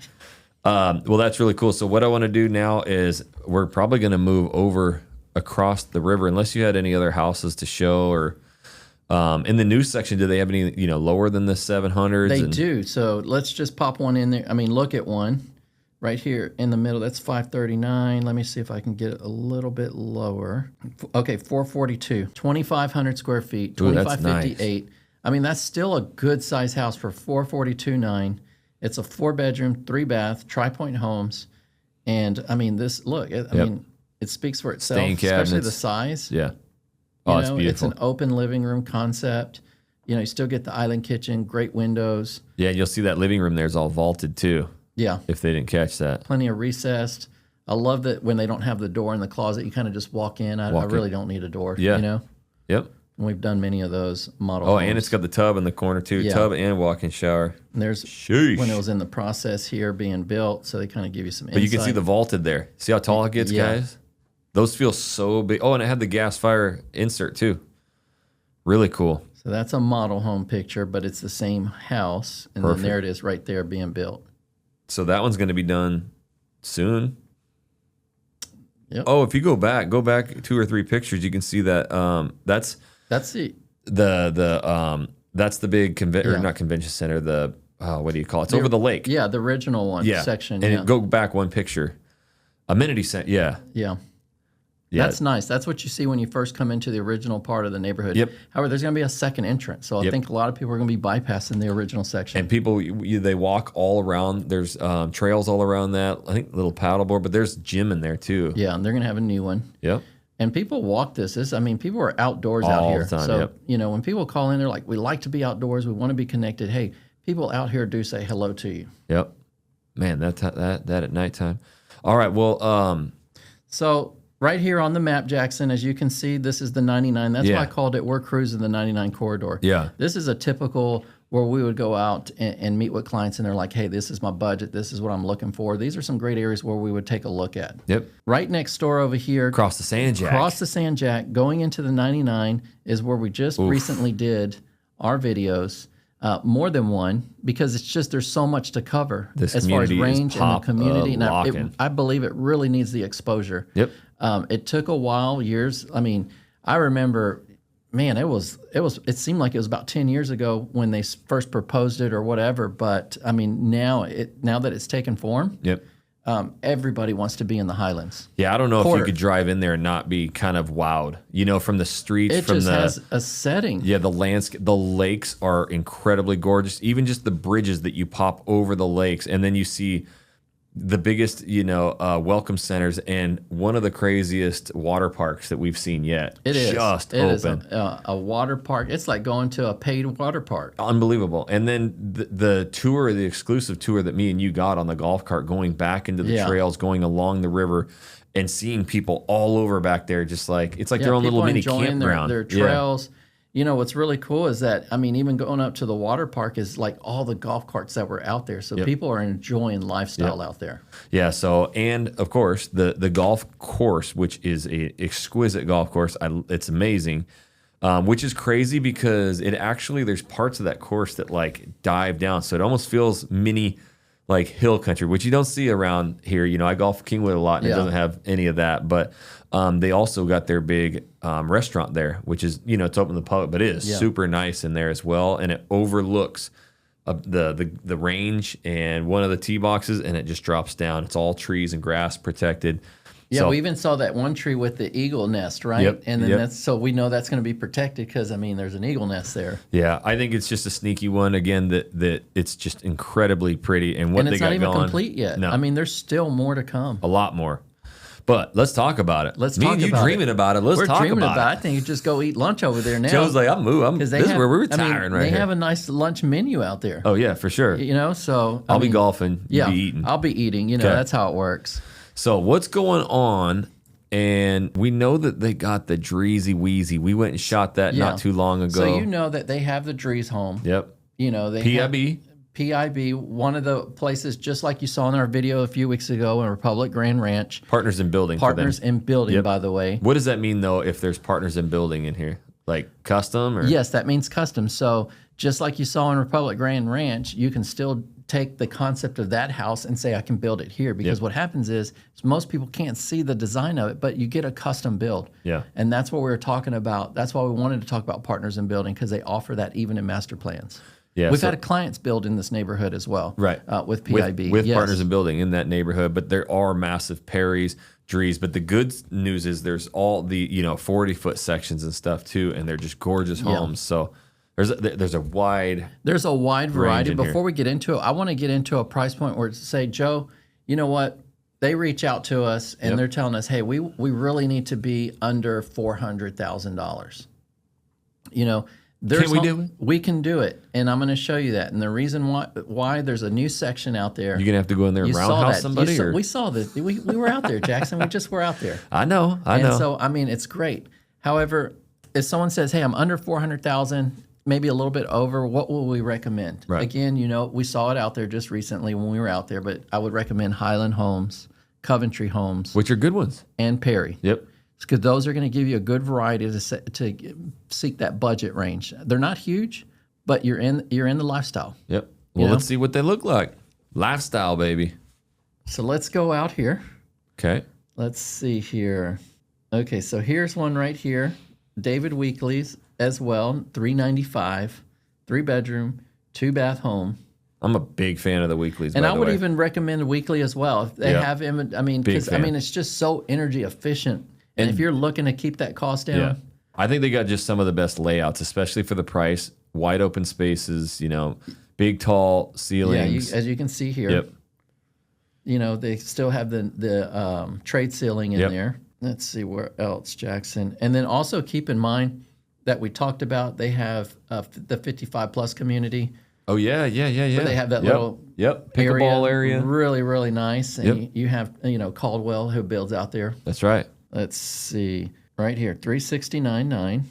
Well, that's really cool. So what I want to do now is we're probably going to move over across the river, unless you had any other houses to show or. In the news section, do they have any, lower than the 700s? They do. So let's just pop one in there. I mean, look at one right here in the middle. That's 539. Let me see if I can get it a little bit lower. Okay, 442, 2,500 square feet, 2,558. Nice. I mean, that's still a good size house for 442.9. It's a 4-bedroom, 3-bath, Tri-Point homes, and I mean, I mean, it speaks for itself, especially the size. Oh, it's beautiful. It's an open living room concept. You still get the island kitchen, great windows. Yeah, you'll see that living room there is all vaulted too. Yeah. If they didn't catch that. Plenty of recessed. I love that when they don't have the door in the closet, you kind of just walk in. I really don't need a door. Yep. And we've done many of those model homes. And it's got the tub in the corner too. Tub and walk-in shower. And there's when it was in the process here being built, so they kind of give you some insight. But you can see the vaulted there. See how tall it gets, guys? Those feel so big. Oh, and it had the gas fire insert too. Really cool. So that's a model home picture, but it's the same house. And then there it is right there being built. So that one's going to be done soon. Yep. Oh, if you go back 2 or 3 pictures, you can see that that's the that's the big not convention center, the what do you call it? It's over the lake. Yeah, the original one section. And go back one picture. Amenity center. Yeah. Yeah. That's nice. That's what you see when you first come into the original part of the neighborhood. Yep. However, there's going to be a second entrance. So I think a lot of people are going to be bypassing the original section. And people, they walk all around. There's trails all around that. I think a little paddleboard, but there's gym in there too. Yeah, and they're going to have a new one. Yep. And people walk this. People are outdoors out here. All the time, so, when people call in, they're like, we like to be outdoors. We want to be connected. Hey, people out here do say hello to you. Yep. Man, that at nighttime. All right. Well, so right here on the map, Jackson, as you can see, this is the 99. That's why I called it We're Cruising the 99 Corridor. Yeah. This is a typical where we would go out and meet with clients, and they're like, hey, this is my budget. This is what I'm looking for. These are some great areas where we would take a look at. Yep. Right next door over here. Across the Sand Jack. Across the Sand Jack, going into the 99 is where we just recently did our videos. More than one, because it's just there's so much to cover as far as range and the community. Now, I believe it really needs the exposure. Yep. It took a while, years. I mean, I remember, man, it seemed like it was about 10 years ago when they first proposed it or whatever. But I mean, now that it's taken form, yep. Everybody wants to be in the Highlands. Yeah, I don't know if you could drive in there and not be kind of wowed. From the streets. It just has a setting. Yeah, the landscape, the lakes are incredibly gorgeous. Even just the bridges that you pop over the lakes, and then you see the biggest, welcome centers and one of the craziest water parks that we've seen yet. It is just open. A water park. It's like going to a paid water park. Unbelievable. And then the tour, the exclusive tour that me and you got on the golf cart, going back into the trails, going along the river, and seeing people all over back there, just like it's like their own little mini campground. Their trails. What's really cool is that, even going up to the water park is like all the golf carts that were out there. So people are enjoying lifestyle out there. Yeah. So, and of course, the golf course, which is a exquisite golf course. It's amazing, which is crazy because there's parts of that course that like dive down. So it almost feels mini like hill country, which you don't see around here. I golf Kingwood a lot and it doesn't have any of that, but they also got their big restaurant there, which is, it's open to the public, but it is super nice in there as well. And it overlooks the range and one of the tee boxes, and it just drops down. It's all trees and grass protected. Yeah, we even saw that one tree with the eagle nest, right? Yep, and then so we know that's going to be protected because, there's an eagle nest there. Yeah, I think it's just a sneaky one, again, that it's just incredibly pretty. And what they got going. And it's not even complete yet. No. There's still more to come. A lot more. But let's talk about it. Let's talk about it. You dreaming about it. Let's talk about it. We're dreaming about it. I think you just go eat lunch over there now. Joe's like, this is where we're retiring right here. They have a nice lunch menu out there. Oh, yeah, for sure. So I'll be golfing. You be eating. I'll be eating. That's how it works. So what's going on? And we know that they got the Dreezy Wheezy. We went and shot that not too long ago. So that they have the Drees home. Yep. They PIB. PIB, one of the places, just like you saw in our video a few weeks ago in Republic Grand Ranch. Partners in building. Partners in building, by the way. What does that mean, though, if there's partners in building in here? Like custom? Or? Yes, that means custom. So just like you saw in Republic Grand Ranch, you can still take the concept of that house and say, I can build it here. Because what happens is most people can't see the design of it, but you get a custom build. Yeah. And that's what we were talking about. That's why we wanted to talk about partners in building, because they offer that even in master plans. Yeah, we've had clients build in this neighborhood as well, right? With PIB, with partners in building in that neighborhood. But there are massive Perrys, Drees. But the good news is there's all the 40-foot sections and stuff too, and they're just gorgeous homes. So there's a wide variety. Before we get into it, I want to get into a price point where it's say, Joe, you know what? They reach out to us and they're telling us, hey, we really need to be under $400,000. Can we do it? We can do it, and I'm going to show you that. And the reason why there's a new section out there. You're going to have to go in there and roundhouse somebody? We saw this. We were out there, Jackson. We just were out there. I know. And so, it's great. However, if someone says, hey, I'm under $400,000, maybe a little bit over, what will we recommend? Right. Again, we saw it out there just recently when we were out there, but I would recommend Highland Homes, Coventry Homes. Which are good ones. And Perry. Yep. Because those are going to give you a good variety to seek that budget range. They're not huge, but you're in the lifestyle. Yep. Well, let's see what they look like. Lifestyle, baby. So let's go out here. Okay. Let's see here. Okay, so here's one right here. David Weekley's as well, $395, 3-bedroom, 2-bath home. I'm a big fan of the weeklies. And by I the would way. even recommend weekly as well. If they have, I mean, because it's just so energy efficient. And if you're looking to keep that cost down, Yeah. I think they got just some of the best layouts, especially for the price. Wide open spaces, big tall ceilings. as you can see here, they still have the trade ceiling in there. Let's see where else, Jackson. And then also keep in mind that we talked about they have the 55 plus community. Oh yeah. Where they have that little pickleball area. Really, really nice. And you have Caldwell who builds out there. That's right. Let's see right here, 369.9,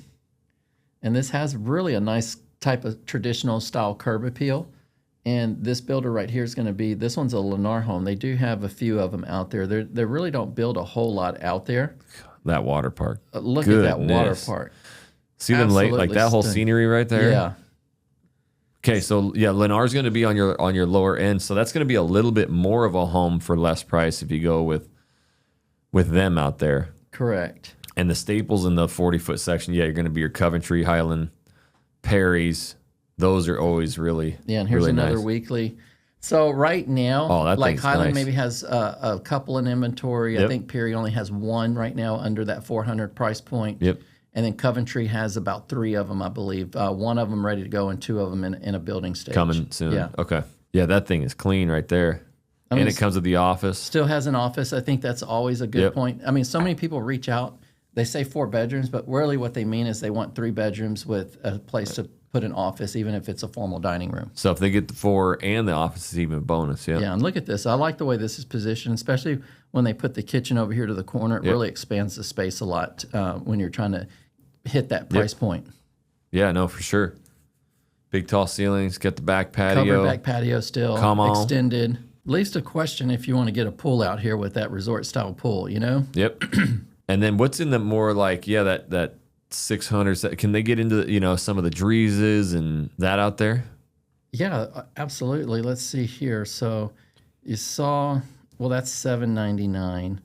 and this has really a nice type of traditional style curb appeal. And this builder right here is going to be, this one's a Lennar home. They do have a few of them out there. They really don't build a whole lot out there. That water park. Look at that water park. See them late, like that whole scenery right there. Yeah. Okay, so Lennar's going to be on your lower end, so that's going to be a little bit more of a home for less price if you go with them out there. Correct. And the staples in the 40-foot section, you're going to be your Coventry, Highland, Perry's. Those are always really and here's really another nice. Weekly. So right now, like Highland maybe has a couple in inventory. I think Perry only has one right now under that 400 price point. Yep. And then Coventry has about 3 of them, I believe. One of them ready to go and 2 of them in a building stage. Coming soon. Yeah. Okay. Yeah, that thing is clean right there. And it comes with the office. Still has an office. I think that's always a good point. I mean, so many people reach out. They say 4 bedrooms, but really what they mean is they want 3 bedrooms with a place to put an office, even if it's a formal dining room. So if they get the 4 and the office is even a bonus. Yeah. Yeah, and look at this. I like the way this is positioned, especially when they put the kitchen over here to the corner. It really expands the space a lot when you're trying to hit that price point. Yeah, no, for sure. Big tall ceilings, got the back patio. Covered back patio still. Come on. Extended. At least a question if you want to get a pool out here with that resort style pool, Yep. And then what's in the more like, that 600, can they get into, some of the Dreeses and that out there? Yeah, absolutely. Let's see here. So you saw, that's $799.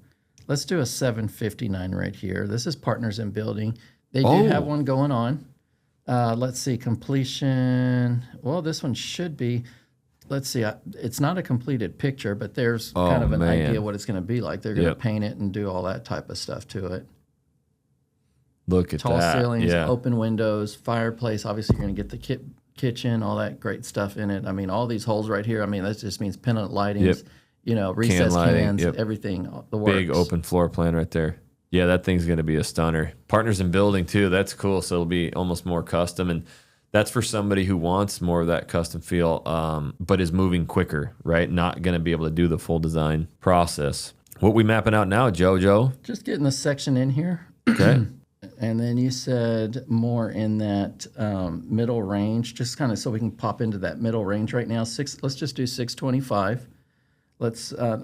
Let's do a $759 right here. This is Partners in Building. They do have one going on. Let's see, completion. Well, this one should be, let's see, it's not a completed picture, but there's kind of an idea what it's going to be like. They're going to paint it and do all that type of stuff to it. Look at Tall that. ceilings, open windows, fireplace. Obviously, you're going to get the kitchen, all that great stuff in it. I mean, all these holes right here, I mean, that just means pendant lightings, recessed cans, everything, the works. Big open floor plan right there. Yeah, that thing's going to be a stunner. Partners in Building, too. That's cool. So it'll be almost more custom. And that's for somebody who wants more of that custom feel, but is moving quicker, right? Not going to be able to do the full design process. What we mapping out now, JoJo? Just getting the section in here. Okay. And then you said more in that middle range, just kind of so we can pop into that middle range right now. Let's just do 625.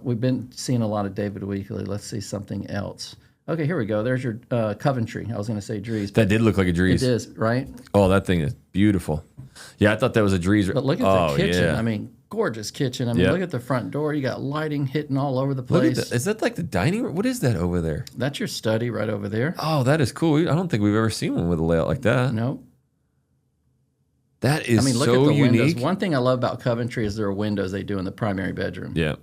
We've been seeing a lot of David Weekley. Let's see something else. Okay, here we go. There's your Coventry. I was going to say Drees. That did look like a Drees. It is, right? Oh, that thing is beautiful. Yeah, I thought that was a Drees. But look at the kitchen. Yeah. I mean, gorgeous kitchen. I mean, look at the front door. You got lighting hitting all over the place. Look at is that like the dining room? What is that over there? That's your study right over there. Oh, that is cool. I don't think we've ever seen one with a layout like that. Nope. That is look so at the unique. Windows. One thing I love about Coventry is there are windows they do in the primary bedroom. Yeah.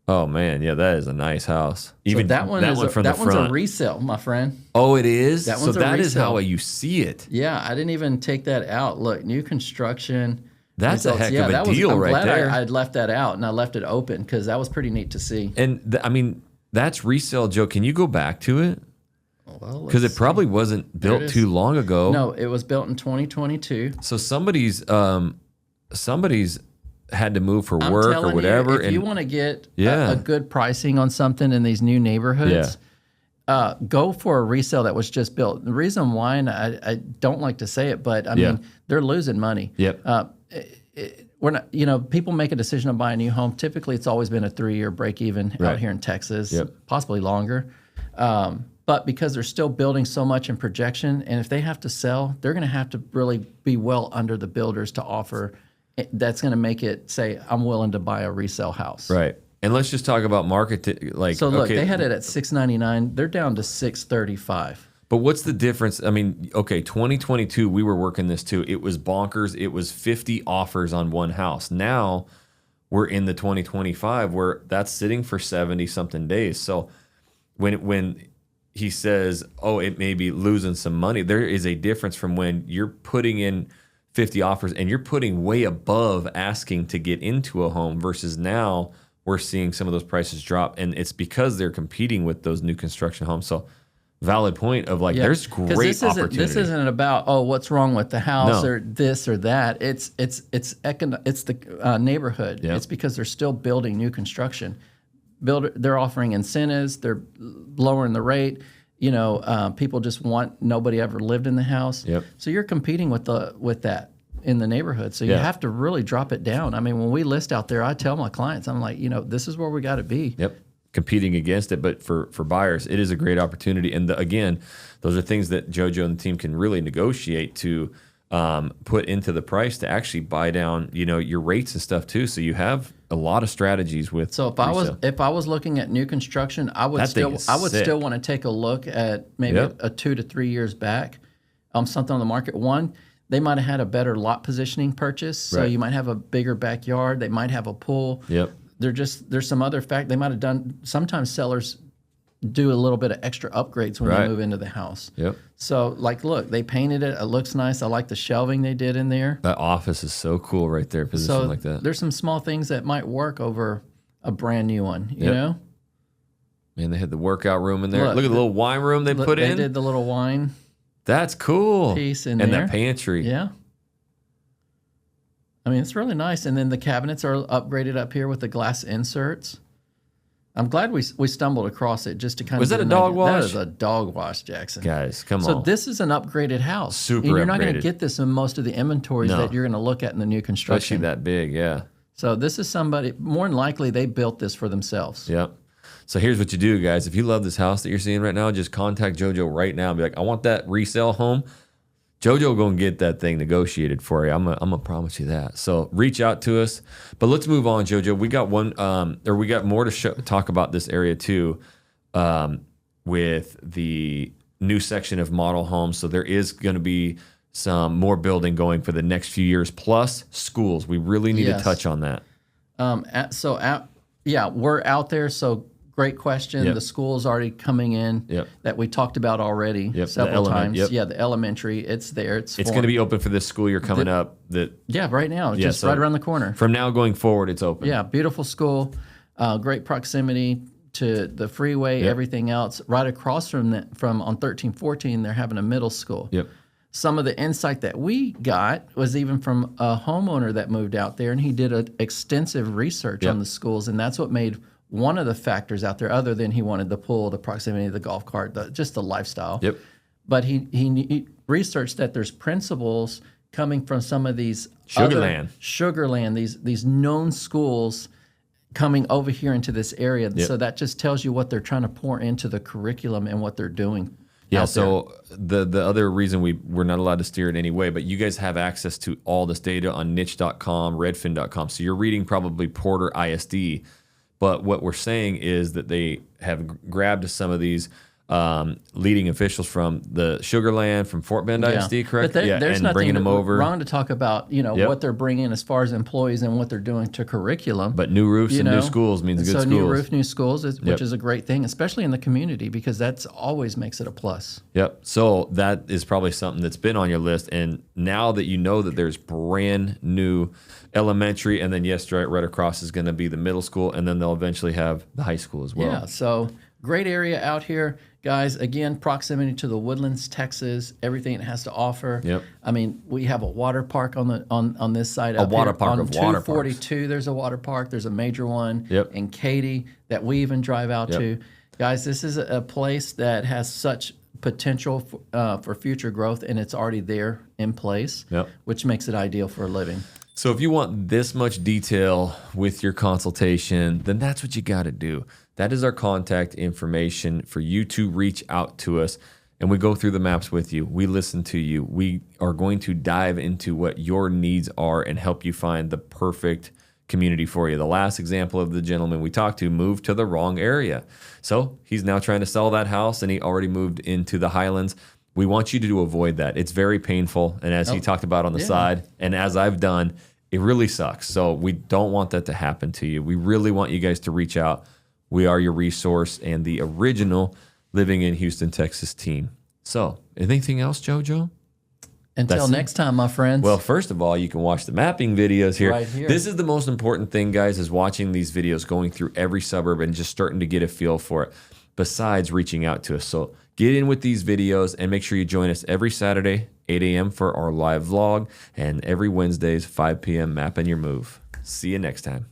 Oh man, yeah, that is a nice house. Even so that one's a resale, my friend. Oh, it is. That one's that is how you see it. Yeah, I didn't even take that out. Look, new construction. That's a heck of a deal right there. I'm glad I'd left that out and I left it open because that was pretty neat to see. And I mean, that's resale, Joe. Can you go back to it? Well, because it probably wasn't built too long ago. No, it was built in 2022. So somebody's had to move for work or whatever. If you want to get a good pricing on something in these new neighborhoods, go for a resale that was just built. The reason why, and I don't like to say it, but I mean, they're losing money. Yep. We're not, people make a decision to buy a new home. Typically, it's always been a 3-year break even out here in Texas, possibly longer. But because they're still building so much in projection, and if they have to sell, they're going to have to really be well under the builders to offer. That's going to make it say, I'm willing to buy a resale house. Right. And let's just talk about market. So look, they had it at $699. They're down to $635. But what's the difference? I mean, okay, 2022, we were working this too. It was bonkers. It was 50 offers on one house. Now we're in the 2025 where that's sitting for 70 something days. So when he says, oh, it may be losing some money, there is a difference from when you're putting in 50 offers and you're putting way above asking to get into a home versus now we're seeing some of those prices drop. And it's because they're competing with those new construction homes. So valid point of like, there's great opportunity. This isn't about, oh, what's wrong with the house or this or that. It's the neighborhood. Yep. It's because they're still building new construction. They're offering incentives. They're lowering the rate. People just want, nobody ever lived in the house. Yep. So you're competing with that in the neighborhood. So you have to really drop it down. I mean, when we list out there, I tell my clients, I'm like, this is where we got to be. Yep. Competing against it, but for buyers, it is a great opportunity. And again, those are things that JoJo and the team can really negotiate to put into the price to actually buy down, your rates and stuff too. So you have a lot of strategies with. So if I was looking at new construction, I would still want to take a look at maybe a 2 to 3 years back, something on the market. One, they might have had a better lot positioning purchase, so you might have a bigger backyard. They might have a pool. Yep. There's some other fact they might have done. Sometimes sellers do a little bit of extra upgrades when they move into the house. Yep. So look, they painted it. It looks nice. I like the shelving they did in there. That office is so cool right there, positioned like that. There's some small things that might work over a brand new one. You know. Man, they had the workout room in there. Look at the little wine room they put in. They did the little wine. That's cool. Piece in there. And there. that pantry. Yeah. I mean, it's really nice. And then the cabinets are upgraded up here with the glass inserts. I'm glad we stumbled across it just to kind of. Was that a dog wash? That is a dog wash, Jackson. Guys, come on. So this is an upgraded house. Super and you're not upgraded. going to get this in most of the inventories that you're going to look at in the new construction. Especially that big, yeah. So this is somebody, more than likely, they built this for themselves. Yep. So here's what you do, guys. If you love this house that you're seeing right now, just contact JoJo right now and be like, I want that resale home. JoJo going to get that thing negotiated for you. I'm gonna promise you that. So reach out to us. But let's move on, JoJo. We got we got more to talk about this area too, with the new section of model homes. So there is going to be some more building going for the next few years, plus schools. We really need to touch on that. We're out there. So great question. Yep. The school's already coming in that we talked about already several times. Yep. Yeah, the elementary, it's there. It's going to be open for this school year coming up. Right now, just right around the corner. From now going forward, it's open. Yeah, beautiful school, great proximity to the freeway, everything else. Right across from on 1314, they're having a middle school. Yep. Some of the insight that we got was even from a homeowner that moved out there, and he did extensive research on the schools, and that's what made one of the factors out there, other than he wanted the pool, the proximity of the golf cart, just the lifestyle. Yep. But he researched that there's principles coming from some of these Sugarland, these known schools coming over here into this area. Yep. So that just tells you what they're trying to pour into the curriculum and what they're doing. Yeah, so the other reason we're not allowed to steer it anyway, but you guys have access to all this data on niche.com, redfin.com. So you're reading probably Porter ISD. But what we're saying is that they have grabbed some of these leading officials from the Sugarland, from Fort Bend ISD, correct? But there's and nothing bringing them over. Wrong to talk about, what they're bringing as far as employees and what they're doing to curriculum. But new roofs and new schools means good schools. So new roof, new schools, which is a great thing, especially in the community, because that's always makes it a plus. Yep. So that is probably something that's been on your list. And now that you know that there's brand new elementary, and then right across is going to be the middle school, and then they'll eventually have the high school as well. Yeah. So great area out here. Guys, again, proximity to the Woodlands, Texas, everything it has to offer. Yep. I mean, we have a water park on this side. A water park of water parks. On 242, there's a water park. There's a major one in Katy that we even drive out to. Guys, this is a place that has such potential for future growth, and it's already there in place, which makes it ideal for living. So if you want this much detail with your consultation, then that's what you got to do. That is our contact information for you to reach out to us, and we go through the maps with you. We listen to you. We are going to dive into what your needs are and help you find the perfect community for you. The last example of the gentleman we talked to moved to the wrong area. So he's now trying to sell that house, and he already moved into the Highlands. We want you to avoid that. It's very painful. And as he talked about on the side, and as I've done, it really sucks. So we don't want that to happen to you. We really want you guys to reach out. We are your resource and the original Living in Houston, Texas team. So anything else, JoJo? Until next time, my friends. Well, first of all, you can watch the mapping videos here. Right here. This is the most important thing, guys, is watching these videos, going through every suburb and just starting to get a feel for it, besides reaching out to us. So get in with these videos and make sure you join us every Saturday, 8 a.m. for our live vlog, and every Wednesdays, 5 p.m. mapping your move. See you next time.